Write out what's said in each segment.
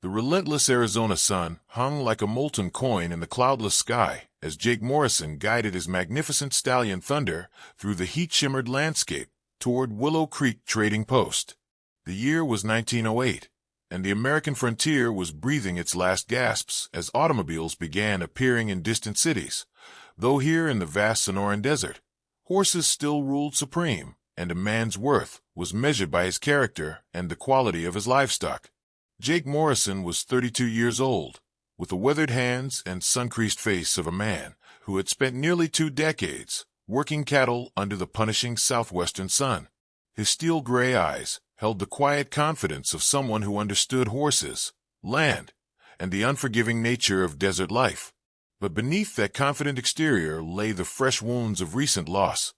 The relentless Arizona sun hung like a molten coin in the cloudless sky as Jake Morrison guided his magnificent stallion Thunder through the heat-shimmered landscape toward Willow Creek Trading Post. The year was 1908, and the American frontier was breathing its last gasps as automobiles began appearing in distant cities, though here in the vast Sonoran Desert, horses still ruled supreme, and a man's worth was measured by his character and the quality of his livestock. Jake Morrison was 32 years old, with the weathered hands and sun-creased face of a man who had spent nearly 2 decades working cattle under the punishing southwestern sun. His steel-gray eyes held the quiet confidence of someone who understood horses, land, and the unforgiving nature of desert life. But beneath that confident exterior lay the fresh wounds of recent loss.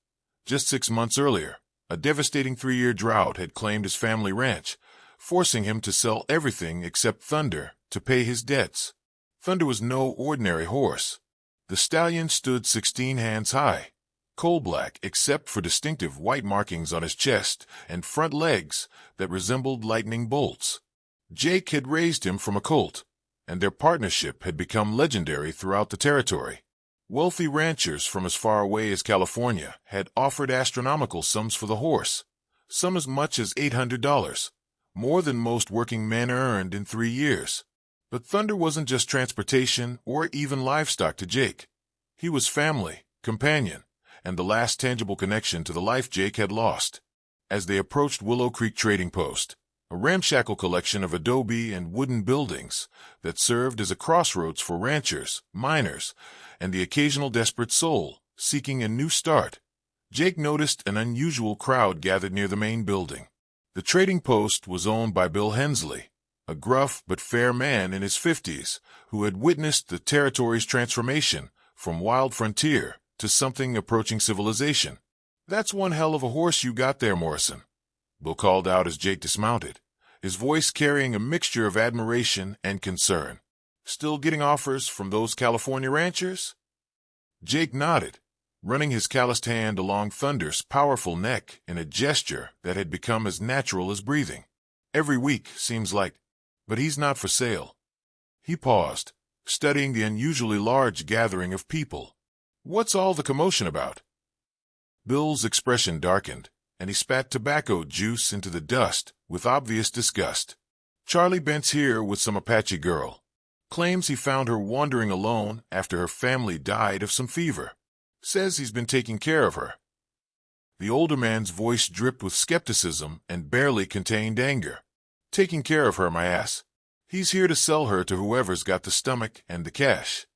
Just 6 months earlier, a devastating 3-year drought had claimed his family ranch, forcing him to sell everything except Thunder to pay his debts. Thunder was no ordinary horse. The stallion stood 16 hands high, coal-black except for distinctive white markings on his chest and front legs that resembled lightning bolts. Jake had raised him from a colt, and their partnership had become legendary throughout the territory. Wealthy ranchers from as far away as California had offered astronomical sums for the horse, some as much as $800. More than most working men earned in 3 years. But Thunder wasn't just transportation or even livestock to Jake. He was family, companion, and the last tangible connection to the life Jake had lost. As they approached Willow Creek Trading Post, a ramshackle collection of adobe and wooden buildings that served as a crossroads for ranchers, miners, and the occasional desperate soul seeking a new start, Jake noticed an unusual crowd gathered near the main building. The trading post was owned by Bill Hensley, a gruff but fair man in his 50s who had witnessed the territory's transformation from wild frontier to something approaching civilization. "That's one hell of a horse you got there, Morrison," Bill called out as Jake dismounted, his voice carrying a mixture of admiration and concern. "Still getting offers from those California ranchers?" Jake nodded, running his calloused hand along Thunder's powerful neck in a gesture that had become as natural as breathing. "Every week, seems like. But he's not for sale." He paused, studying the unusually large gathering of people. "What's all the commotion about?" Bill's expression darkened, and he spat tobacco juice into the dust with obvious disgust. "Charlie Bent's here with some Apache girl. Claims he found her wandering alone after her family died of some fever. Says he's been taking care of her." The older man's voice dripped with skepticism and barely contained anger. "Taking care of her, my ass. He's here to sell her to whoever's got the stomach and the cash."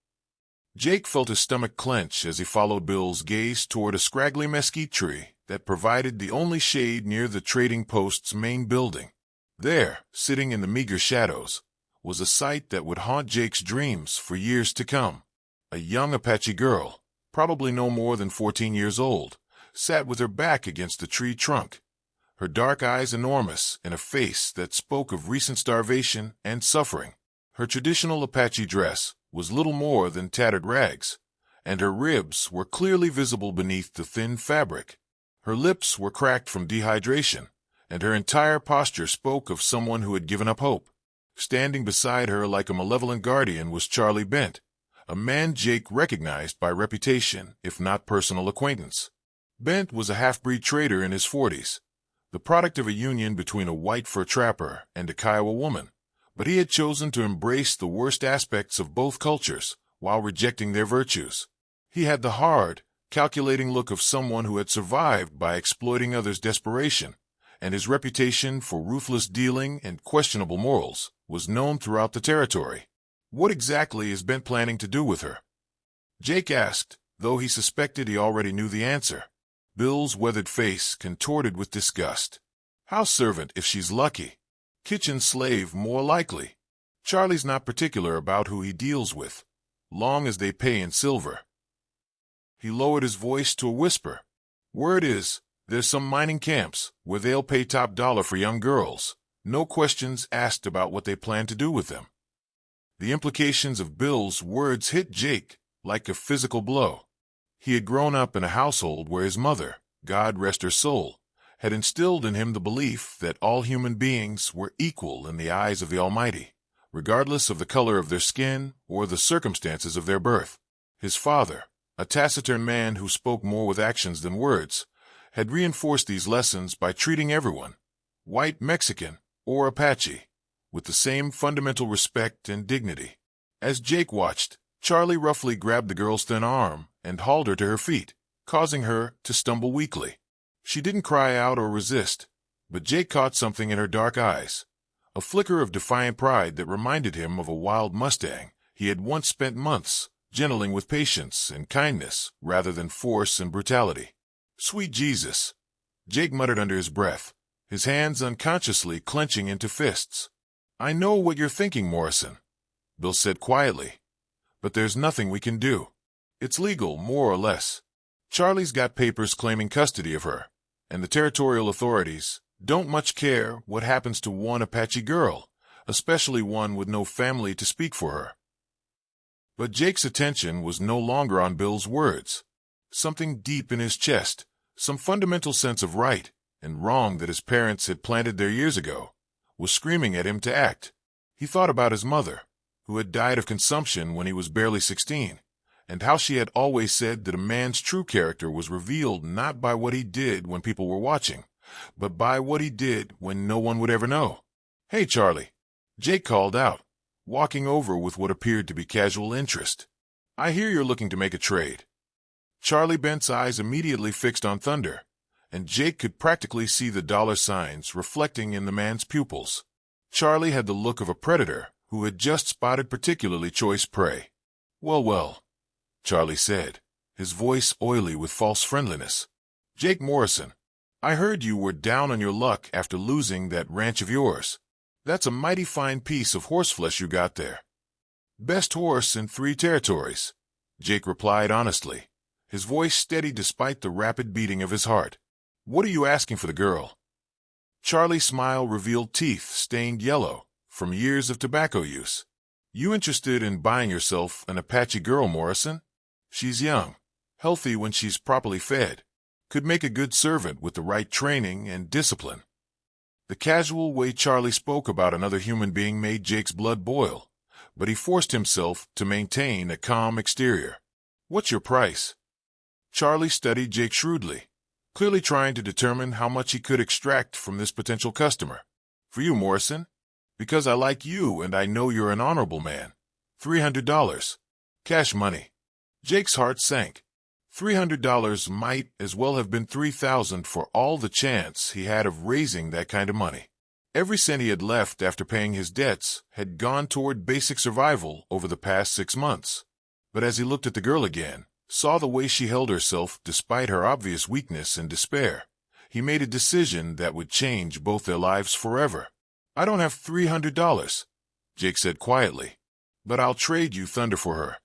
Jake felt his stomach clench as he followed Bill's gaze toward a scraggly mesquite tree that provided the only shade near the trading post's main building. There, sitting in the meager shadows, was a sight that would haunt Jake's dreams for years to come. A young Apache girl, probably no more than 14 years old, sat with her back against the tree trunk, her dark eyes enormous in a face that spoke of recent starvation and suffering. Her traditional Apache dress was little more than tattered rags, and her ribs were clearly visible beneath the thin fabric. Her lips were cracked from dehydration, and her entire posture spoke of someone who had given up hope. Standing beside her like a malevolent guardian was Charlie Bent, a man Jake recognized by reputation, if not personal acquaintance. Bent was a half-breed trader in his 40s, the product of a union between a white fur trapper and a Kiowa woman, but he had chosen to embrace the worst aspects of both cultures while rejecting their virtues. He had the hard, calculating look of someone who had survived by exploiting others' desperation, and his reputation for ruthless dealing and questionable morals was known throughout the territory. "What exactly is Bent planning to do with her?" Jake asked, though he suspected he already knew the answer. Bill's weathered face contorted with disgust. "House servant if she's lucky. Kitchen slave more likely. Charlie's not particular about who he deals with, long as they pay in silver." He lowered his voice to a whisper. "Word is, there's some mining camps where they'll pay top dollar for young girls, no questions asked about what they plan to do with them." The implications of Bill's words hit Jake like a physical blow. He had grown up in a household where his mother, God rest her soul, had instilled in him the belief that all human beings were equal in the eyes of the Almighty, regardless of the color of their skin or the circumstances of their birth. His father, a taciturn man who spoke more with actions than words, had reinforced these lessons by treating everyone, white, Mexican, or Apache, with the same fundamental respect and dignity. As Jake watched, Charlie roughly grabbed the girl's thin arm and hauled her to her feet, causing her to stumble weakly. She didn't cry out or resist, but Jake caught something in her dark eyes, a flicker of defiant pride that reminded him of a wild Mustang he had once spent months gentling with patience and kindness rather than force and brutality. "Sweet Jesus," Jake muttered under his breath, his hands unconsciously clenching into fists. "I know what you're thinking, Morrison," Bill said quietly, "but there's nothing we can do. It's legal, more or less. Charlie's got papers claiming custody of her, and the territorial authorities don't much care what happens to one Apache girl, especially one with no family to speak for her." But Jake's attention was no longer on Bill's words. Something deep in his chest, some fundamental sense of right and wrong that his parents had planted there years ago, was screaming at him to act. He thought about his mother, who had died of consumption when he was barely 16, and how she had always said that a man's true character was revealed not by what he did when people were watching, but by what he did when no one would ever know. "Hey, Charlie," Jake called out, walking over with what appeared to be casual interest. "I hear you're looking to make a trade." Charlie Bent's eyes immediately fixed on Thunder, and Jake could practically see the dollar signs reflecting in the man's pupils. Charlie had the look of a predator who had just spotted particularly choice prey. "Well, well," Charlie said, his voice oily with false friendliness. "Jake Morrison, I heard you were down on your luck after losing that ranch of yours. That's a mighty fine piece of horseflesh you got there." "Best horse in 3 territories," Jake replied honestly, his voice steady despite the rapid beating of his heart. "What are you asking for the girl?" Charlie's smile revealed teeth stained yellow from years of tobacco use. "You interested in buying yourself an Apache girl, Morrison? She's young, healthy when she's properly fed, could make a good servant with the right training and discipline." The casual way Charlie spoke about another human being made Jake's blood boil, but he forced himself to maintain a calm exterior. "What's your price?" Charlie studied Jake shrewdly, clearly trying to determine how much he could extract from this potential customer. "For you, Morrison, because I like you and I know you're an honorable man, $300. Cash money." Jake's heart sank. $300 might as well have been $3,000 for all the chance he had of raising that kind of money. Every cent he had left after paying his debts had gone toward basic survival over the past 6 months. But as he looked at the girl again, saw the way she held herself despite her obvious weakness and despair, he made a decision that would change both their lives forever. "I don't have $300, Jake said quietly, "but I'll trade you Thunder for her."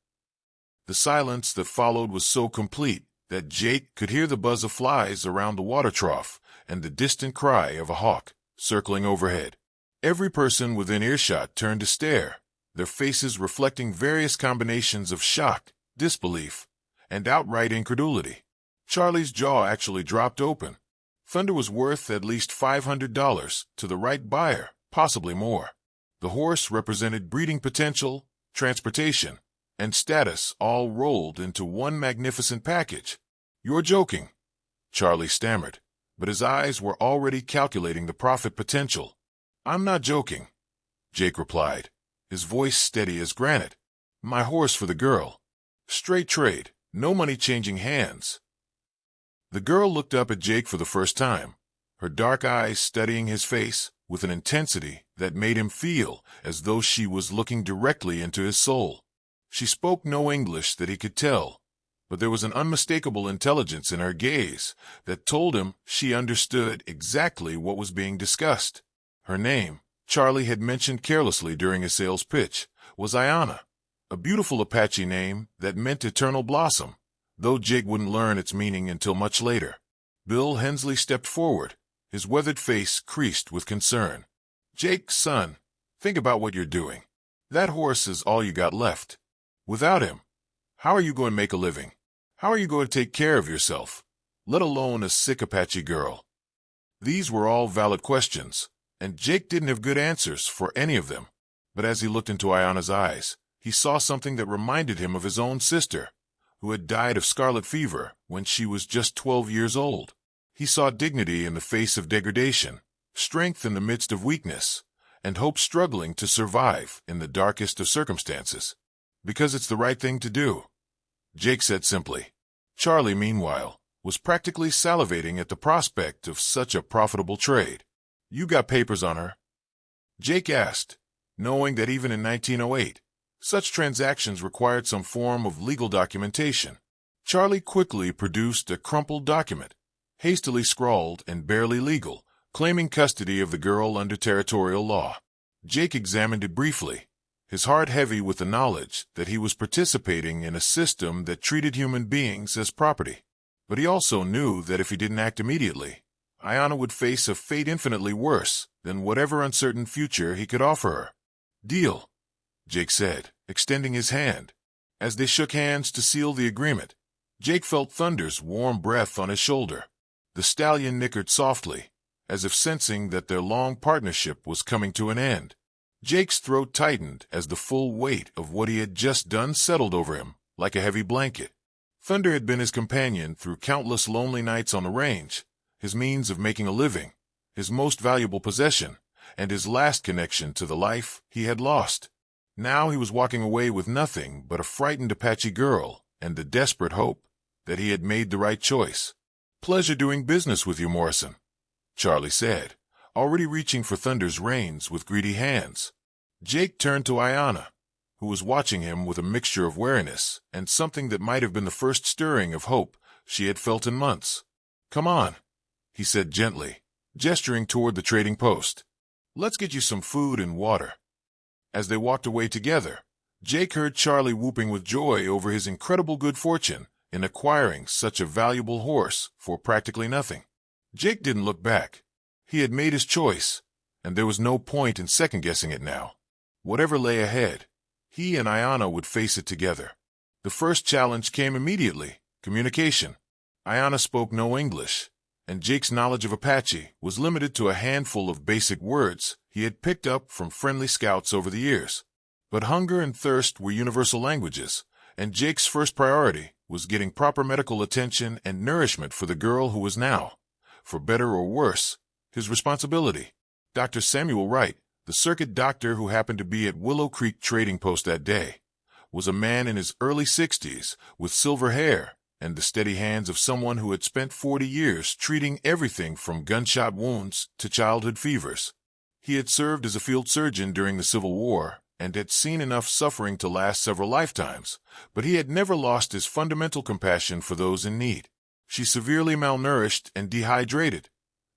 The silence that followed was so complete that Jake could hear the buzz of flies around the water trough and the distant cry of a hawk circling overhead. Every person within earshot turned to stare, their faces reflecting various combinations of shock, disbelief, and outright incredulity. Charlie's jaw actually dropped open. Thunder was worth at least $500 to the right buyer, possibly more. The horse represented breeding potential, transportation, and status all rolled into one magnificent package. "You're joking," Charlie stammered, but his eyes were already calculating the profit potential. "I'm not joking," Jake replied, his voice steady as granite. "My horse for the girl. Straight trade, no money changing hands." The girl looked up at Jake for the first time, her dark eyes studying his face with an intensity that made him feel as though she was looking directly into his soul. She spoke no English that he could tell, but there was an unmistakable intelligence in her gaze that told him she understood exactly what was being discussed. Her name, Charlie had mentioned carelessly during a sales pitch, was Ayana, a beautiful Apache name that meant eternal blossom, though Jake wouldn't learn its meaning until much later. Bill Hensley stepped forward, his weathered face creased with concern. "Jake, son, think about what you're doing. That horse is all you got left. Without him, how are you going to make a living? How are you going to take care of yourself, let alone a sick Apache girl?" These were all valid questions, and Jake didn't have good answers for any of them. But as he looked into Ayana's eyes, he saw something that reminded him of his own sister, who had died of scarlet fever when she was just 12 years old. He saw dignity in the face of degradation, strength in the midst of weakness, and hope struggling to survive in the darkest of circumstances. Because it's the right thing to do, Jake said simply. Charlie, meanwhile, was practically salivating at the prospect of such a profitable trade. You got papers on her? Jake asked, knowing that even in 1908, such transactions required some form of legal documentation. Charlie quickly produced a crumpled document, hastily scrawled and barely legal, claiming custody of the girl under territorial law. Jake examined it briefly, his heart heavy with the knowledge that he was participating in a system that treated human beings as property. But he also knew that if he didn't act immediately, Ayana would face a fate infinitely worse than whatever uncertain future he could offer her. Deal, Jake said, extending his hand. As they shook hands to seal the agreement, Jake felt Thunder's warm breath on his shoulder. The stallion nickered softly, as if sensing that their long partnership was coming to an end. Jake's throat tightened as the full weight of what he had just done settled over him, like a heavy blanket. Thunder had been his companion through countless lonely nights on the range, his means of making a living, his most valuable possession, and his last connection to the life he had lost. Now he was walking away with nothing but a frightened Apache girl and the desperate hope that he had made the right choice. Pleasure doing business with you, Morrison, Charlie said, already reaching for Thunder's reins with greedy hands. Jake turned to Ayana, who was watching him with a mixture of wariness and something that might have been the first stirring of hope she had felt in months. Come on, he said gently, gesturing toward the trading post. Let's get you some food and water. As they walked away together, Jake heard Charlie whooping with joy over his incredible good fortune in acquiring such a valuable horse for practically nothing. Jake didn't look back. He had made his choice, and there was no point in second-guessing it now. Whatever lay ahead, he and Ayana would face it together. The first challenge came immediately: communication. Ayana spoke no English, and Jake's knowledge of Apache was limited to a handful of basic words he had picked up from friendly scouts over the years. But hunger and thirst were universal languages, and Jake's first priority was getting proper medical attention and nourishment for the girl who was now, for better or worse, his responsibility. Dr. Samuel Wright, the circuit doctor who happened to be at Willow Creek Trading Post that day, was a man in his early 60s with silver hair and the steady hands of someone who had spent 40 years treating everything from gunshot wounds to childhood fevers. He had served as a field surgeon during the Civil War and had seen enough suffering to last several lifetimes, but he had never lost his fundamental compassion for those in need. She's severely malnourished and dehydrated,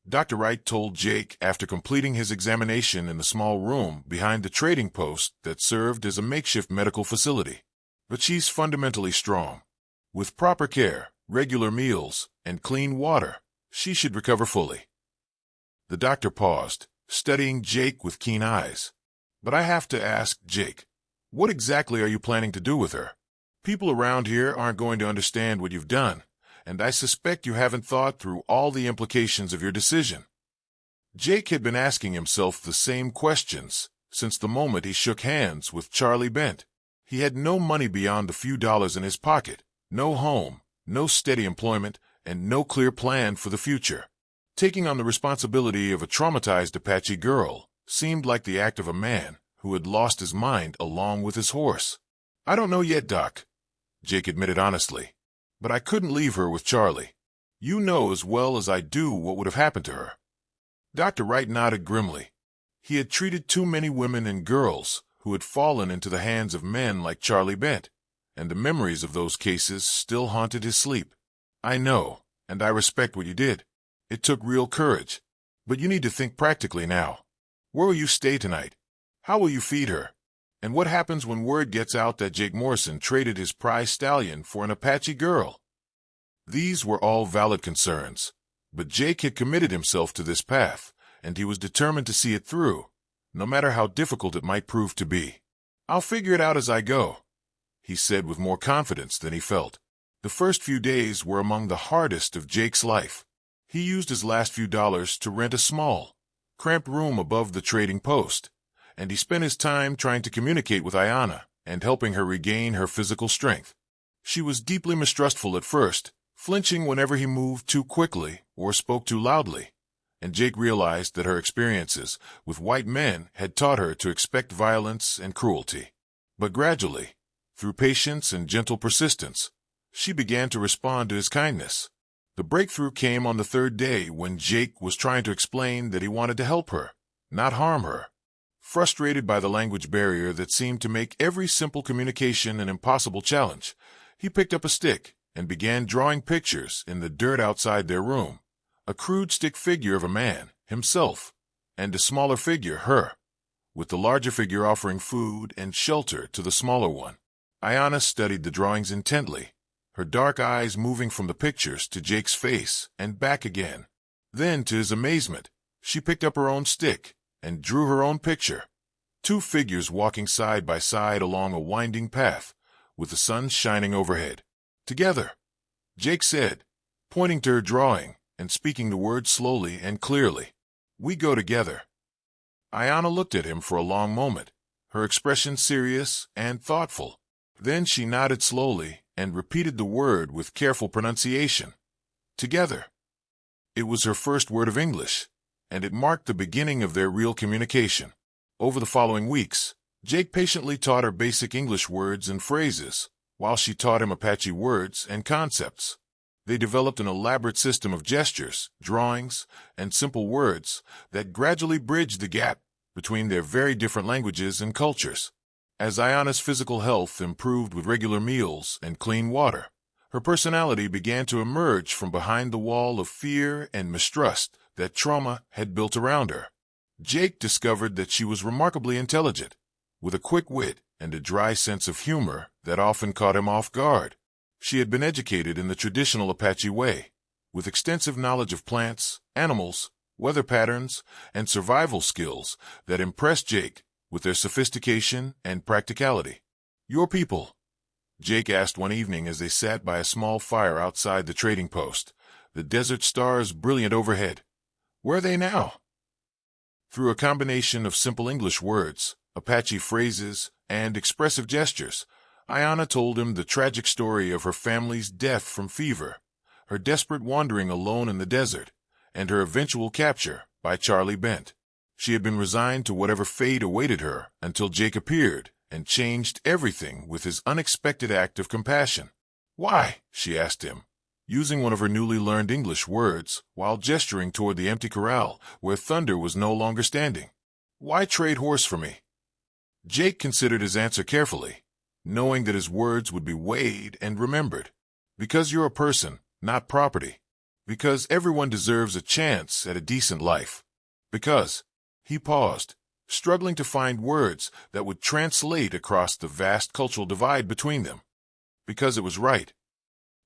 Dr. Wright told Jake after completing his examination in the small room behind the trading post that served as a makeshift medical facility. But she's fundamentally strong. With proper care, regular meals, and clean water, she should recover fully. The doctor paused, studying Jake with keen eyes. But I have to ask, Jake, what exactly are you planning to do with her? People around here aren't going to understand what you've done, and I suspect you haven't thought through all the implications of your decision. Jake had been asking himself the same questions since the moment he shook hands with Charlie Bent. He had no money beyond the few dollars in his pocket, no home, no steady employment, and no clear plan for the future. Taking on the responsibility of a traumatized Apache girl seemed like the act of a man who had lost his mind along with his horse. I don't know yet, Doc, Jake admitted honestly. But I couldn't leave her with Charlie. You know as well as I do what would have happened to her. Dr. Wright nodded grimly. He had treated too many women and girls who had fallen into the hands of men like Charlie Bent, and the memories of those cases still haunted his sleep. I know, and I respect what you did. It took real courage. But you need to think practically now. Where will you stay tonight? How will you feed her? And what happens when word gets out that Jake Morrison traded his prize stallion for an Apache girl? These were all valid concerns, but Jake had committed himself to this path, and he was determined to see it through, no matter how difficult it might prove to be. I'll figure it out as I go, he said with more confidence than he felt. The first few days were among the hardest of Jake's life. He used his last few dollars to rent a small, cramped room above the trading post, and he spent his time trying to communicate with Ayanna and helping her regain her physical strength. She was deeply mistrustful at first, flinching whenever he moved too quickly or spoke too loudly, and Jake realized that her experiences with white men had taught her to expect violence and cruelty. But gradually, through patience and gentle persistence, she began to respond to his kindness. The breakthrough came on the third day when Jake was trying to explain that he wanted to help her, not harm her. Frustrated by the language barrier that seemed to make every simple communication an impossible challenge, he picked up a stick and began drawing pictures in the dirt outside their room. A crude stick figure of a man, himself, and a smaller figure, her, with the larger figure offering food and shelter to the smaller one. Ayanna studied the drawings intently, her dark eyes moving from the pictures to Jake's face and back again. Then, to his amazement, she picked up her own stick and drew her own picture. Two figures walking side by side along a winding path, with the sun shining overhead. Together, Jake said, pointing to her drawing and speaking the words slowly and clearly. "We go together." Ayanna looked at him for a long moment, her expression serious and thoughtful. Then she nodded slowly and repeated the word with careful pronunciation. Together. It was her first word of English, and it marked the beginning of their real communication. Over the following weeks, Jake patiently taught her basic English words and phrases, while she taught him Apache words and concepts. They developed an elaborate system of gestures, drawings, and simple words that gradually bridged the gap between their very different languages and cultures. As Ayanna's physical health improved with regular meals and clean water, her personality began to emerge from behind the wall of fear and mistrust that trauma had built around her. Jake discovered that she was remarkably intelligent, with a quick wit and a dry sense of humor that often caught him off guard. She had been educated in the traditional Apache way, with extensive knowledge of plants, animals, weather patterns, and survival skills that impressed Jake with their sophistication and practicality. "Your people?" Jake asked one evening as they sat by a small fire outside the trading post, the desert stars brilliant overhead. "Where are they now?" Through a combination of simple English words, Apache phrases, and expressive gestures, Ayanna told him the tragic story of her family's death from fever, her desperate wandering alone in the desert, and her eventual capture by Charlie Bent. She had been resigned to whatever fate awaited her until Jake appeared and changed everything with his unexpected act of compassion. "Why?" she asked him, using one of her newly learned English words while gesturing toward the empty corral where Thunder was no longer standing. "Why trade horse for me?" Jake considered his answer carefully, knowing that his words would be weighed and remembered. "Because you're a person, not property. Because everyone deserves a chance at a decent life. Because—" He paused, struggling to find words that would translate across the vast cultural divide between them. "Because it was right."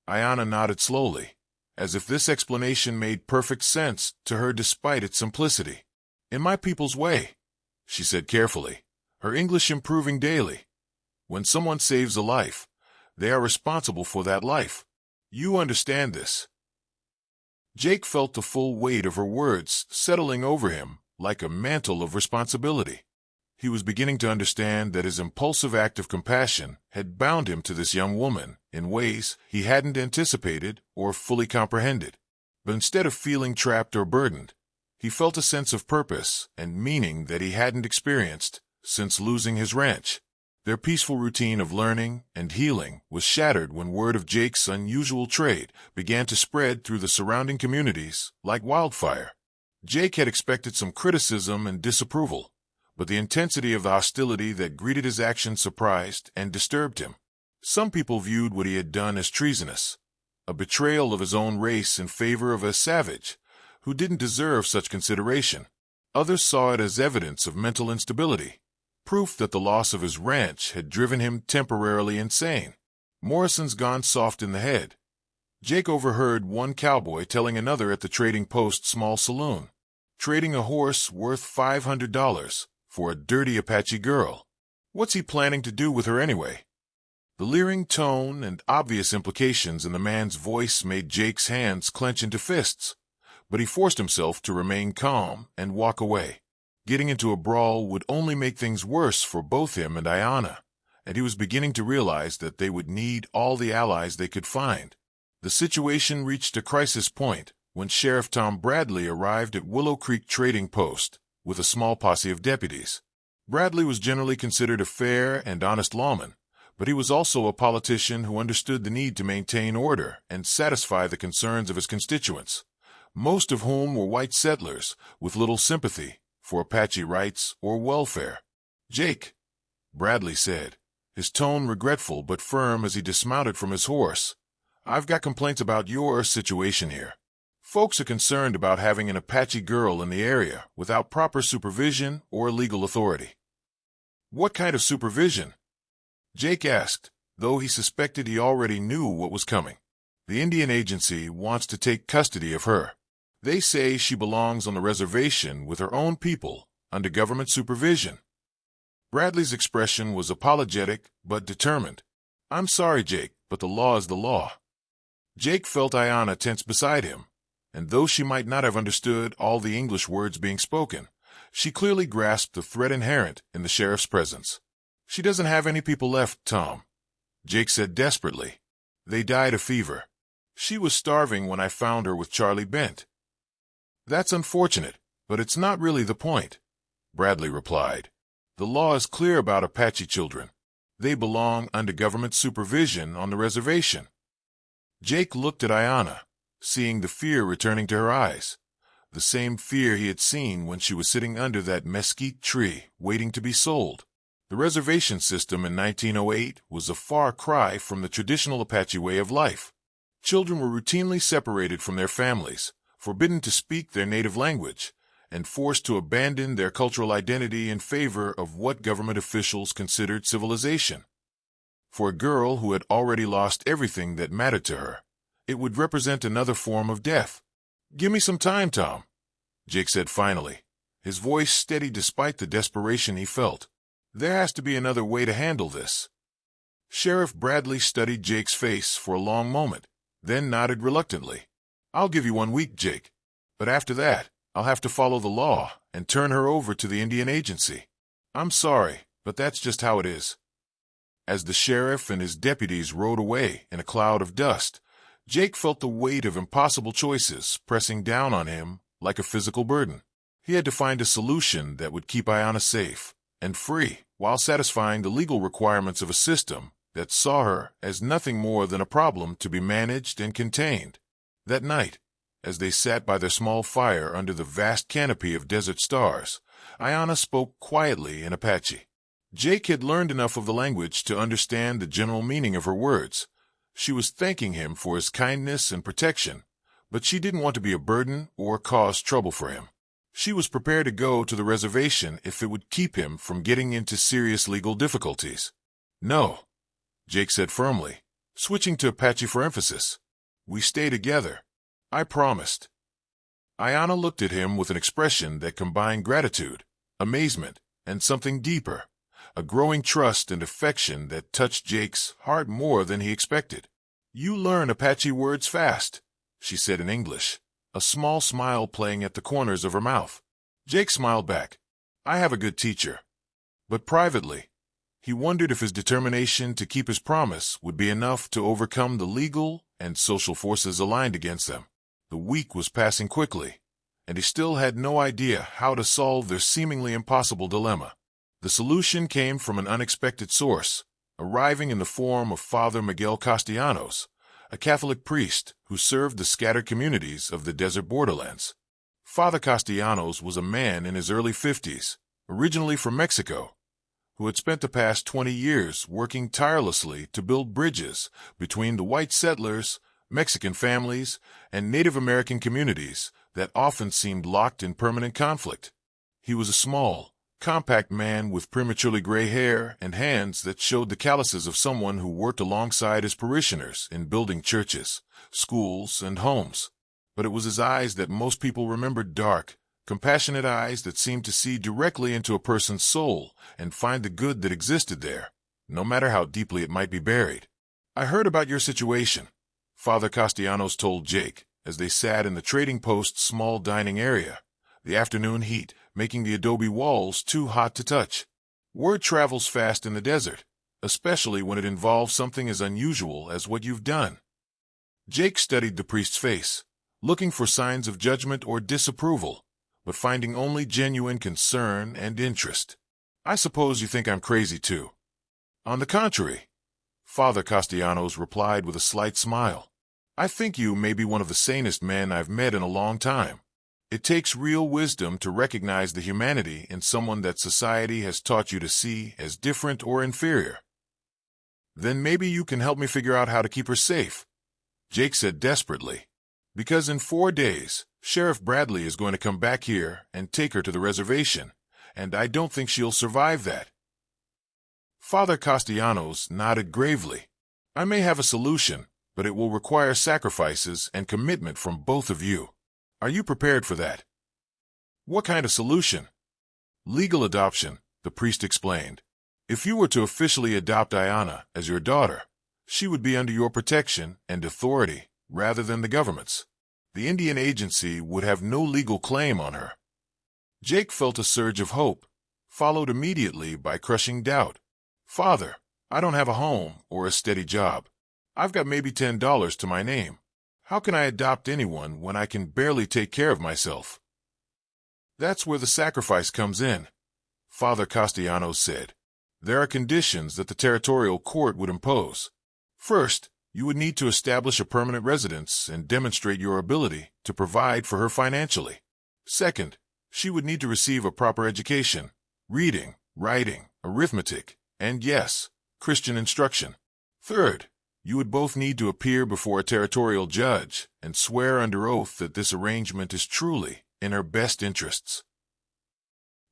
Ayanna nodded slowly, as if this explanation made perfect sense to her despite its simplicity. "In my people's way," she said carefully, her English improving daily. "When someone saves a life, they are responsible for that life. You understand this." Jake felt the full weight of her words settling over him like a mantle of responsibility. He was beginning to understand that his impulsive act of compassion had bound him to this young woman in ways he hadn't anticipated or fully comprehended. But instead of feeling trapped or burdened, he felt a sense of purpose and meaning that he hadn't experienced since losing his ranch. Their peaceful routine of learning and healing was shattered when word of Jake's unusual trade began to spread through the surrounding communities like wildfire. Jake had expected some criticism and disapproval, but the intensity of the hostility that greeted his actions surprised and disturbed him. Some people viewed what he had done as treasonous, a betrayal of his own race in favor of a savage who didn't deserve such consideration. Others saw it as evidence of mental instability, proof that the loss of his ranch had driven him temporarily insane. Morrison's gone soft in the head. Jake overheard one cowboy telling another at the trading post small saloon, trading a horse worth $500 for a dirty Apache girl. What's he planning to do with her anyway? The leering tone and obvious implications in the man's voice made Jake's hands clench into fists, but he forced himself to remain calm and walk away. Getting into a brawl would only make things worse for both him and Ayanna, and he was beginning to realize that they would need all the allies they could find. The situation reached a crisis point when Sheriff Tom Bradley arrived at Willow Creek Trading Post with a small posse of deputies. Bradley was generally considered a fair and honest lawman, but he was also a politician who understood the need to maintain order and satisfy the concerns of his constituents, most of whom were white settlers with little sympathy for Apache rights or welfare. "Jake," Bradley said, his tone regretful but firm as he dismounted from his horse, "I've got complaints about your situation here. Folks are concerned about having an Apache girl in the area without proper supervision or legal authority." "What kind of supervision?" Jake asked, though he suspected he already knew what was coming. "The Indian Agency wants to take custody of her. They say she belongs on the reservation with her own people under government supervision." Bradley's expression was apologetic but determined. "I'm sorry, Jake, but the law is the law." Jake felt Ayanna tense beside him, and though she might not have understood all the English words being spoken, she clearly grasped the threat inherent in the sheriff's presence. "She doesn't have any people left, Tom," Jake said desperately. "They died of fever. She was starving when I found her with Charlie Bent." "That's unfortunate, but it's not really the point," Bradley replied. "The law is clear about Apache children. They belong under government supervision on the reservation." Jake looked at Ayanna, seeing the fear returning to her eyes, the same fear he had seen when she was sitting under that mesquite tree waiting to be sold. The reservation system in 1908 was a far cry from the traditional Apache way of life. Children were routinely separated from their families, forbidden to speak their native language, and forced to abandon their cultural identity in favor of what government officials considered civilization. For a girl who had already lost everything that mattered to her, it would represent another form of death. "Give me some time, Tom," Jake said finally, his voice steady despite the desperation he felt. "There has to be another way to handle this." Sheriff Bradley studied Jake's face for a long moment, then nodded reluctantly. "I'll give you 1 week, Jake, but after that, I'll have to follow the law and turn her over to the Indian Agency. I'm sorry, but that's just how it is." As the sheriff and his deputies rode away in a cloud of dust, Jake felt the weight of impossible choices pressing down on him like a physical burden. He had to find a solution that would keep Ayanna safe and free while satisfying the legal requirements of a system that saw her as nothing more than a problem to be managed and contained. That night, as they sat by their small fire under the vast canopy of desert stars, Ayanna spoke quietly in Apache. Jake had learned enough of the language to understand the general meaning of her words. She was thanking him for his kindness and protection, but she didn't want to be a burden or cause trouble for him. She was prepared to go to the reservation if it would keep him from getting into serious legal difficulties. "No," Jake said firmly, switching to Apache for emphasis. "We stay together. I promised." Ayanna looked at him with an expression that combined gratitude, amazement, and something deeper, a growing trust and affection that touched Jake's heart more than he expected. "You learn Apache words fast," she said in English, a small smile playing at the corners of her mouth. Jake smiled back. "I have a good teacher." But privately, he wondered if his determination to keep his promise would be enough to overcome the legal and social forces aligned against them. The week was passing quickly, and he still had no idea how to solve their seemingly impossible dilemma. The solution came from an unexpected source, arriving in the form of Father Miguel Castellanos, a Catholic priest who served the scattered communities of the desert borderlands. Father Castellanos was a man in his early 50s, originally from Mexico, who had spent the past 20 years working tirelessly to build bridges between the white settlers, Mexican families, and Native American communities that often seemed locked in permanent conflict. He was a small, compact man with prematurely gray hair and hands that showed the calluses of someone who worked alongside his parishioners in building churches, schools, and homes. But it was his eyes that most people remembered, dark, compassionate eyes that seemed to see directly into a person's soul and find the good that existed there, no matter how deeply it might be buried. "I heard about your situation," Father Castellanos told Jake as they sat in the trading post's small dining area, the afternoon heat making the adobe walls too hot to touch. Word travels fast in the desert, especially when it involves something as unusual as what you've done. Jake studied the priest's face, looking for signs of judgment or disapproval, but finding only genuine concern and interest. I suppose you think I'm crazy too. On the contrary, Father Castellanos replied with a slight smile. I think you may be one of the sanest men I've met in a long time. It takes real wisdom to recognize the humanity in someone that society has taught you to see as different or inferior. Then maybe you can help me figure out how to keep her safe, Jake said desperately. Because in 4 days, Sheriff Bradley is going to come back here and take her to the reservation, and I don't think she'll survive that. Father Castellanos nodded gravely. I may have a solution, but it will require sacrifices and commitment from both of you. Are you prepared for that? What kind of solution? Legal adoption, the priest explained. If you were to officially adopt Ayana as your daughter, she would be under your protection and authority rather than the government's. The Indian agency would have no legal claim on her. Jake felt a surge of hope, followed immediately by crushing doubt. Father, I don't have a home or a steady job. I've got maybe $10 to my name. How can I adopt anyone when I can barely take care of myself? That's where the sacrifice comes in, Father Castellanos said. There are conditions that the territorial court would impose. First, you would need to establish a permanent residence and demonstrate your ability to provide for her financially. Second, she would need to receive a proper education, reading, writing, arithmetic, and yes, Christian instruction. Third, you would both need to appear before a territorial judge and swear under oath that this arrangement is truly in her best interests.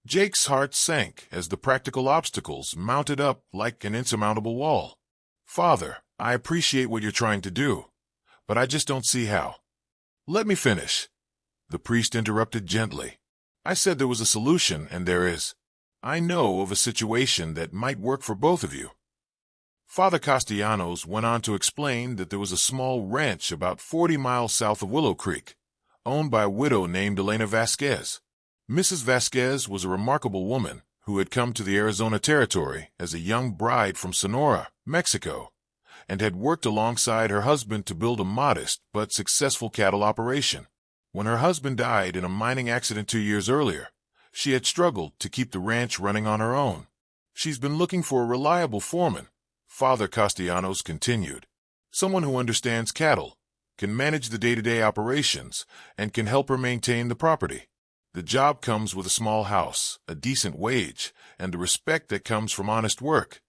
Jake's heart sank as the practical obstacles mounted up like an insurmountable wall. Father, I appreciate what you're trying to do, but I just don't see how. Let me finish. The priest interrupted gently. I said there was a solution, and there is. I know of a situation that might work for both of you. Father Castellanos went on to explain that there was a small ranch about 40 miles south of Willow Creek, owned by a widow named Elena Vasquez. Mrs. Vasquez was a remarkable woman who had come to the Arizona Territory as a young bride from Sonora, Mexico, and had worked alongside her husband to build a modest but successful cattle operation. When her husband died in a mining accident 2 years earlier, she had struggled to keep the ranch running on her own. She's been looking for a reliable foreman, Father Castellanos continued. Someone who understands cattle, can manage the day-to-day operations, and can help her maintain the property. The job comes with a small house, a decent wage, and the respect that comes from honest work.